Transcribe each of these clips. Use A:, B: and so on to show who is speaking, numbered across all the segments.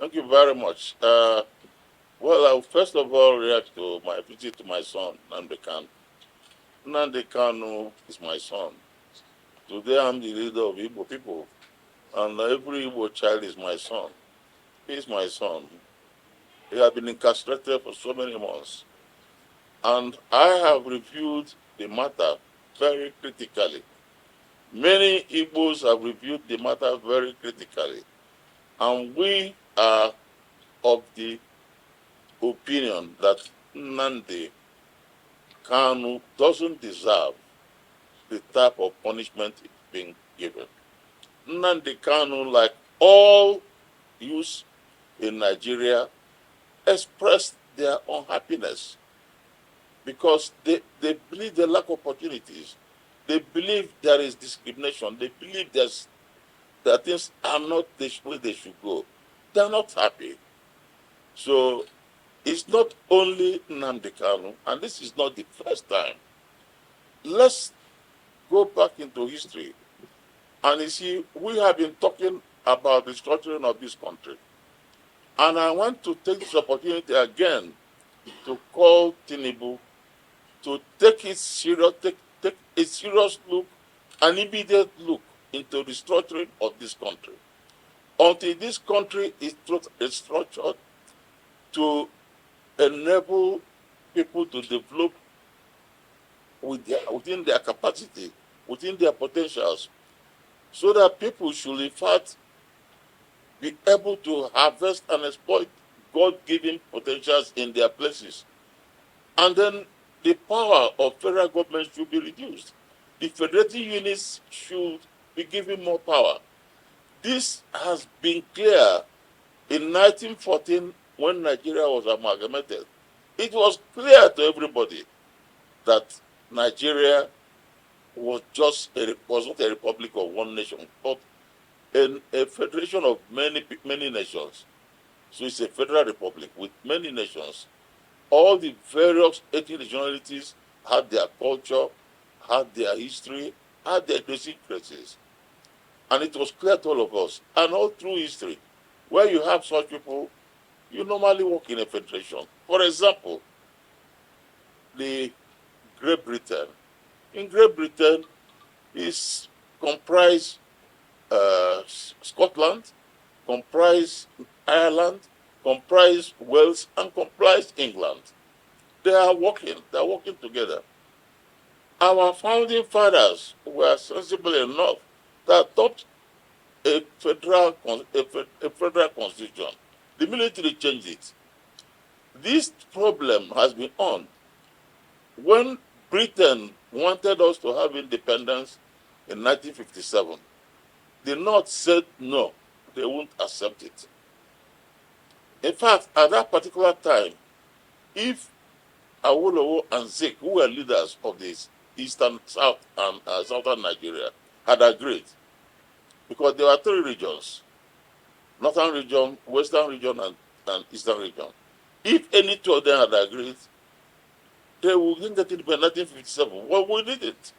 A: Thank you very much. Well, I'll first of all react to my visit to my son, Nnamdi Kanu. Nnamdi Kanu is my son. Today I'm the leader of Igbo people, and every Igbo child is my son. He is my son. He has been incarcerated for so many months, and I have reviewed the matter very critically. Many Igbos have reviewed the matter very critically, and we are of the opinion that Nnamdi Kanu doesn't deserve the type of punishment being given. Nnamdi Kanu, like all youths in Nigeria, expressed their unhappiness because they believe they lack opportunities. They believe there is discrimination. They believe that things are not the way they should go. They're not happy. So it's not only Nnamdi Kanu, and this is not the first time. Let's go back into history. And you see, we have been talking about the restructuring of this country. And I want to take this opportunity again to call Tinubu to take a serious look, an immediate look into the restructuring of this country. Until this country is structured to enable people to develop within their capacity, within their potentials, so that people should in fact be able to harvest and exploit God-given potentials in their places. And then the power of federal government should be reduced. The federating units should be given more power. This has been clear in 1914 when Nigeria was amalgamated. It was clear to everybody that Nigeria was not a republic of one nation, but a federation of many nations. So it's a federal republic with many nations. All the various ethnic nationalities had their culture, had their history, had their idiosyncrasies. And it was clear to all of us. And all through history, where you have such people, you normally work in a federation. For example, the Great Britain. In Great Britain, is comprise Scotland, comprise Ireland, comprise Wales, and comprise England. They are working together. Our founding fathers were sensible enough to adopt a federal constitution. The military changed it. This problem has been on. When Britain wanted us to have independence in 1957, the North said no, they won't accept it. In fact, at that particular time, if Awolowo and Zik, who were leaders of this eastern, south, and southern Nigeria, had agreed, because there were three regions: northern region, western region, and eastern region. If any two of them had agreed, they would get independence in 1957. Well, we didn't.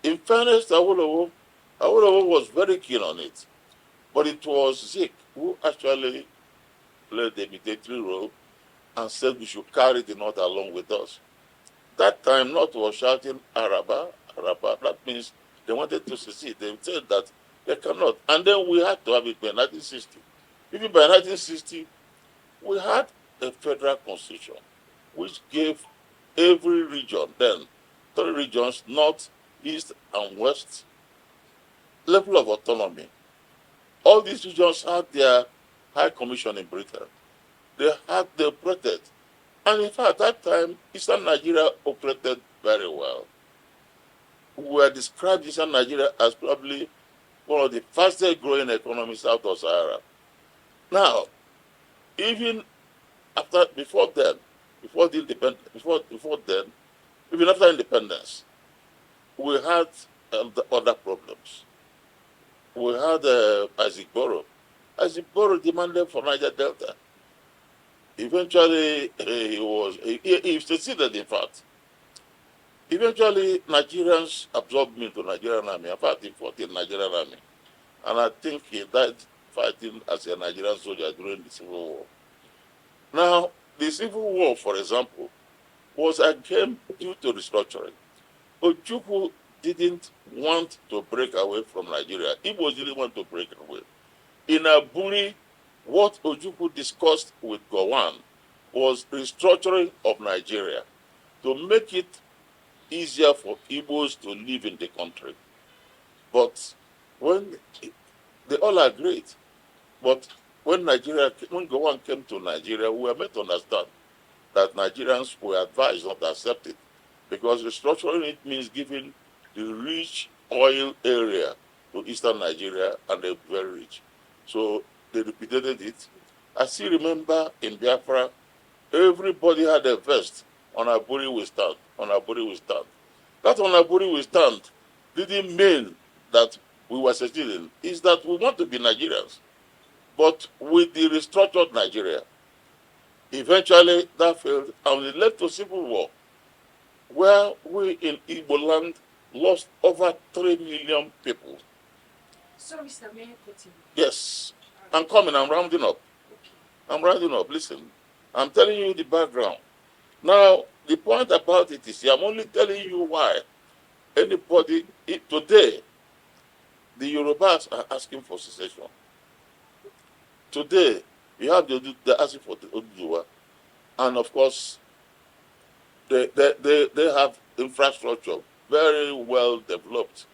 A: In fairness, Awolowo was very keen on it, but it was Zik who actually played the mediatory role and said we should carry the North along with us. That time, North was shouting Araba, Araba. That means they wanted to secede. They said that they cannot. And then we had to have it by 1960. Even by 1960, we had a federal constitution which gave every region, then three regions, North, East, and West, level of autonomy. All these regions had their high commission in Britain. They operated. And in fact, at that time, Eastern Nigeria operated very well. We were described Eastern Nigeria as probably one of the fastest growing economies south of Sahara. Now, even before then, even after independence, we had other problems. We had Isaac Boro. Isaac Boro demanded for Niger Delta. Eventually, he succeeded, in fact. Eventually, Nigerians absorbed him into Nigerian army. In fact, he fought in Nigerian army. And I think he died fighting as a Nigerian soldier during the Civil War. Now, the Civil War, for example, was again due to restructuring. Ojukwu didn't want to break away from Nigeria. Igbos didn't want to break away. In Aburi, what Ojukwu discussed with Gowon was restructuring of Nigeria to make it easier for Igbos to live in the country. But when they all agreed, but when Gowon came to Nigeria, we were made to understand that Nigerians were advised not to accept it, because restructuring it means giving the rich oil area to eastern Nigeria, and they're very rich. So they repeated it. I still remember in Biafra, everybody had a vest, on Aburi we stand, on Aburi we stand. That on Aburi we stand didn't mean that we were succeeding. It's that we want to be Nigerians. But with the restructured Nigeria, eventually that failed, and it led to civil war, where we in Igbo land lost over 3 million people.
B: Sorry, sir, may I continue?
A: Yes. I'm coming, I'm rounding up.
B: Okay.
A: I'm rounding up, listen. I'm telling you the background. Now, the point about it is, I'm only telling you why anybody, today, the Yorubas are asking for secession. Today, you have they're asking for the Oduduwa, and of course, they have infrastructure very well developed.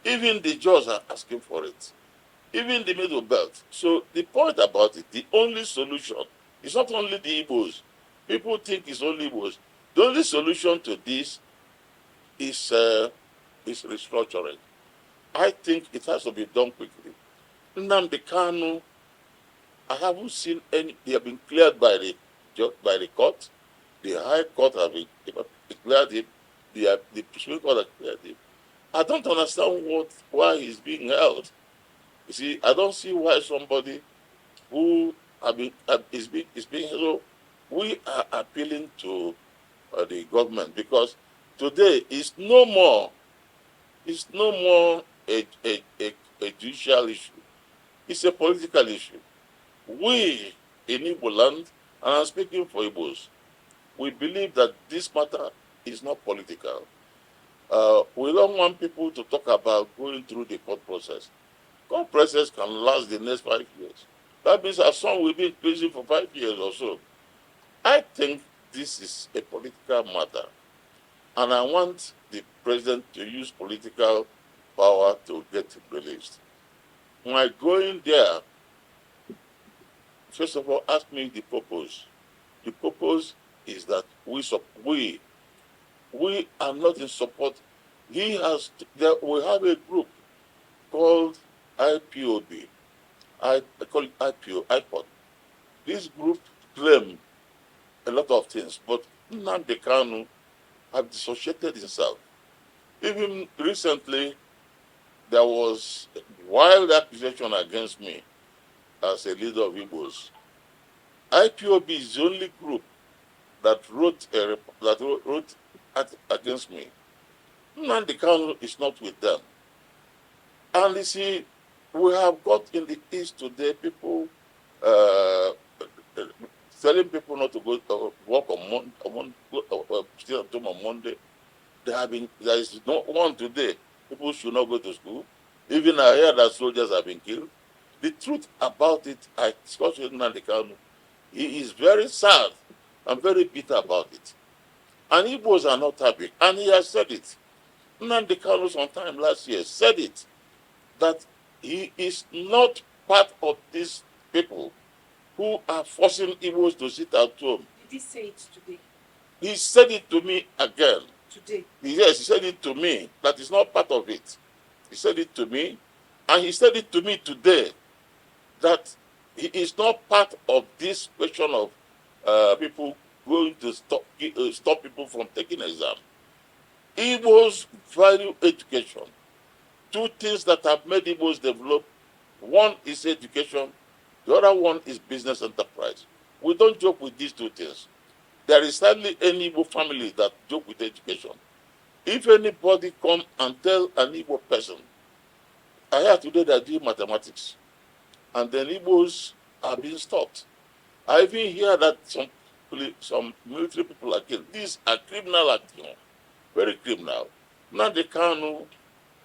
A: Even the Jaws are asking for it. Even the Middle Belt. So the point about it, the only solution is not only the Igbos. People think it's only Igbos. The only solution to this is restructuring. I think it has to be done quickly. Nnamdi Kanu, I haven't seen any. They have been cleared by the court. The High Court have declared him. The Supreme Court has cleared him. I don't understand why he's being held. You see, I don't see why somebody who is being held. We are appealing to the government, because today it's no more a judicial issue. It's a political issue. We in Igbo land, and I'm speaking for Igbos, we believe that this matter is not political. We don't want people to talk about going through the court process. Court process can last the next 5 years. That means our son will be in prison for 5 years or so. I think this is a political matter, and I want the president to use political power to get him released. My going there, first of all, ask me the purpose. The purpose is that we are not in support. We have a group called IPOB. I call it IPOB. This group claim a lot of things, but Nnamdi Kanu have dissociated himself. Even recently, there was wild accusation against me as a leader of Igbos. IPOB is the only group that wrote against me. Nnamdi Kanu is not with them. And you see, we have got in the East today people telling people not to go work stay at home on Monday. There is no one today. People should not go to school. Even I hear that soldiers have been killed. The truth about it, I discussed with Nnamdi Kanu. He is very sad and very bitter about it. And Igbos are not happy. And he has said it. Nnamdi Kanu sometime last year said it, that he is not part of these people who are forcing Igbos to sit at home.
B: Did he say it today?
A: He said it to me again.
B: Today?
A: Yes, he said it to me. That is not part of it. He said it to me, and he said it to me today, that he is not part of this question of people going to stop people from taking exam. Igbos value education. Two things that have made Igbos develop. One is education. The other one is business enterprise. We don't joke with these two things. There is hardly any Igbo family that joke with education. If anybody come and tell an Igbo person, I heard today they are doing mathematics. and then Igbos are being stopped. I even hear that some military people are killed. These are criminal actions, very criminal. Nnamdi Kanu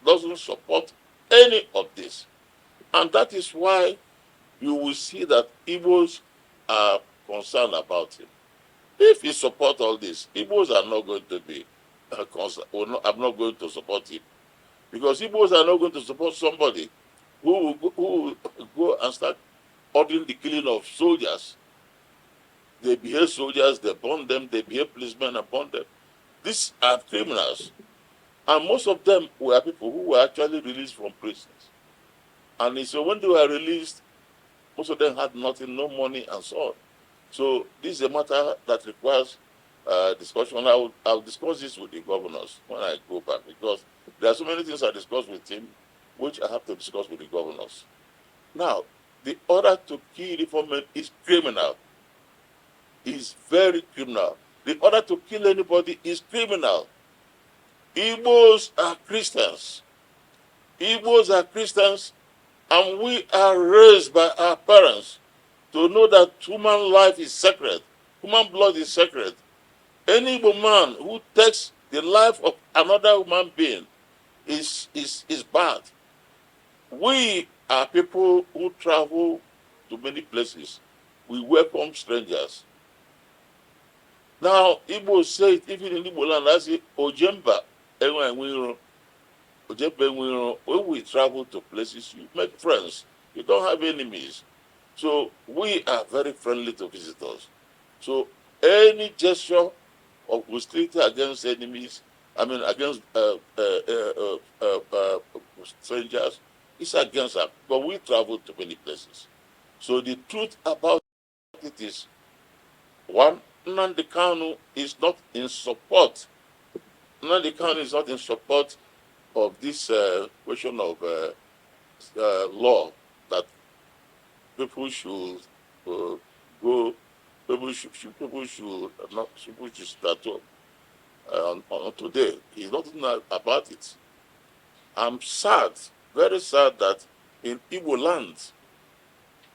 A: doesn't support any of this. And that is why you will see that Igbos are concerned about him. If he supports all this, Igbos are not going to be concerned, I'm not going to support him. Because Igbos are not going to support somebody who will go and start ordering the killing of soldiers. They behave soldiers, they burn them, they behave policemen and burn them. These are criminals. And most of them were people who were actually released from prisons. And so when they were released, most of them had nothing, no money, and so on. So this is a matter that requires discussion. I'll discuss this with the governors when I go back, because there are so many things I discuss with him, which I have to discuss with the governors. Now, the order to kill reform is criminal. Is very criminal. The order to kill anybody is criminal. Igbos are Christians. Igbos are Christians, and we are raised by our parents to know that human life is sacred. Human blood is sacred. Any Igbo man who takes the life of another human being is bad. We are people who travel to many places. We welcome strangers. Now, Igbo say it, even in Igbo land, I say, Ojemba, when we travel to places, you make friends. You don't have enemies. So we are very friendly to visitors. So any gesture of hostility against enemies, against strangers, is against us. But we travel to many places. So the truth about it is, one, Nnamdi Kanu is not in support. Nnamdi Kanu is not in support of this question of law that people should go. People should start up on today. He's not about it. I'm sad, very sad that in Igbo land,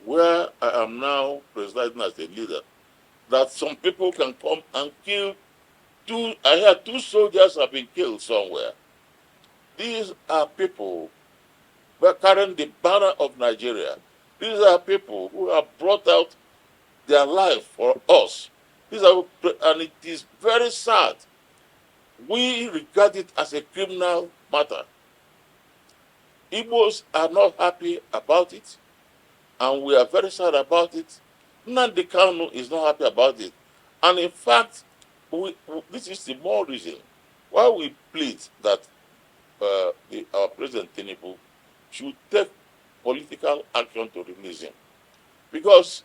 A: where I am now presiding as a leader, that some people can come and kill I hear 2 soldiers have been killed somewhere. These are people who are carrying the banner of Nigeria. These are people who have brought out their life for us. And it is very sad. We regard it as a criminal matter. Igbos are not happy about it, and we are very sad about it. Nnamdi Kanu is not happy about it. And in fact, this is the more reason why we plead that our President Tinubu should take political action to release him. Because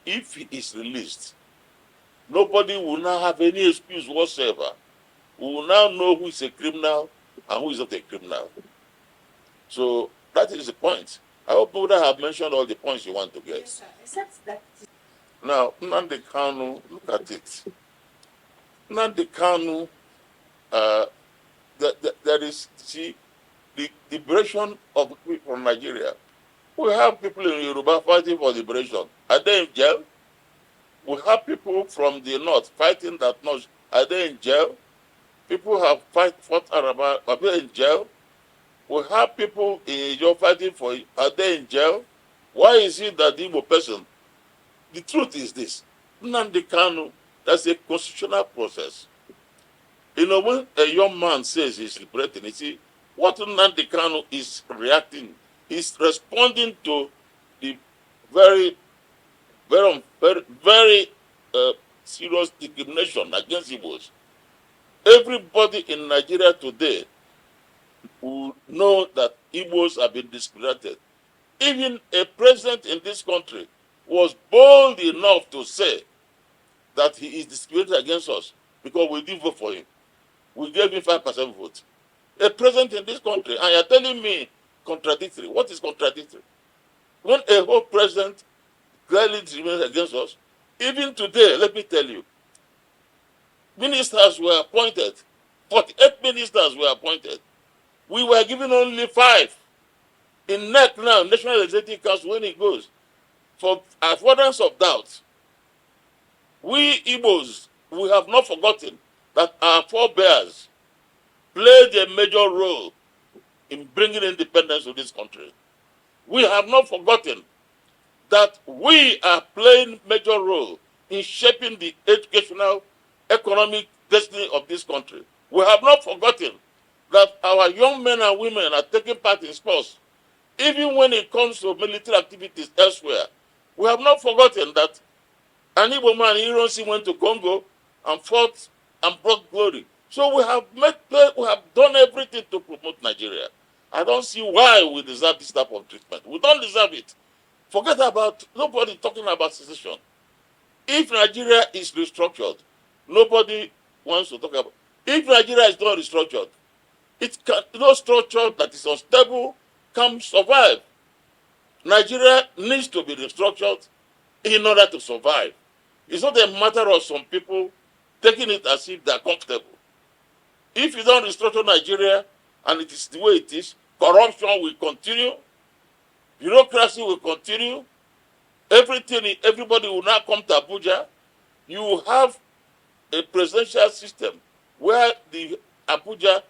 A: if he is released, nobody will now have any excuse whatsoever. We will now know who is a criminal and who is not a criminal. So that is the point. I hope that I have mentioned all the points you want to get.
B: Yes, sir. Except that.
A: Now, Nnamdi Kanu, look at it. Nnamdi Kanu, there is, see, the liberation of people from Nigeria. We have people in Yoruba fighting for liberation. Are they in jail? We have people from the north fighting that north. Are they in jail? People have fought Araba. Are they in jail? We have people in Ijo fighting for it. Are they in jail? Why is it that the Igbo person? The truth is this. Nnamdi Kanu, that's a constitutional process. You know, when a young man says he's liberating, you see, what Nnamdi Kanu is reacting, he's responding to the very, very, very, very serious discrimination against Igbos. Everybody in Nigeria today will know that Igbos have been discriminated. Even a president in this country was bold enough to say that he is discriminated against us because we didn't vote for him. We gave him 5% vote. A president in this country, and you're telling me contradictory. What is contradictory? When a whole president clearly discriminates against us, even today, let me tell you, ministers were appointed. 48 ministers were appointed. We were given only 5. In NEC now, National Legislative Council, when it goes, for avoidance of doubt, we Igbos, we have not forgotten that our forebears played a major role in bringing independence to this country. We have not forgotten that we are playing major role in shaping the educational, economic destiny of this country. We have not forgotten that our young men and women are taking part in sports, even when it comes to military activities elsewhere. We have not forgotten that an Igbo man, Ironsi, went to Congo and fought and brought glory. So we have done everything to promote Nigeria. I don't see why we deserve this type of treatment. We don't deserve it. Forget about, nobody talking about secession. If Nigeria is restructured, nobody wants to talk about. If Nigeria is not restructured, it can, no structure that is unstable can survive. Nigeria needs to be restructured in order to survive. It's not a matter of some people taking it as if they're comfortable. If you don't restructure Nigeria and it is the way it is, corruption will continue, bureaucracy will continue, everybody will now come to Abuja. You will have a presidential system where the Abuja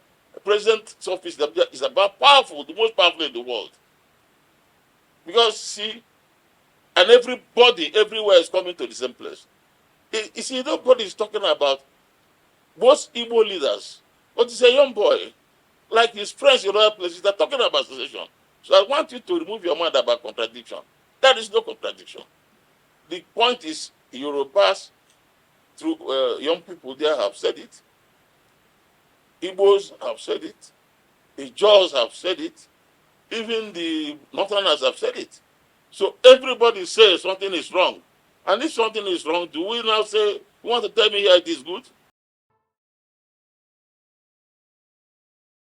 A: president's office is about powerful, the most powerful in the world. Because see, and everybody everywhere is coming to the same place. You see, nobody is talking about most Igbo leaders, but it's a young boy, like his friends in other places, they're talking about secession. So I want you to remove your mind about contradiction. There is no contradiction. The point is, Yorubas, through young people there have said it. Igbos have said it. The Jaws have said it. Even the Northerners have said it. So everybody says something is wrong. And if something is wrong, do we now say, you want to tell me here it is good?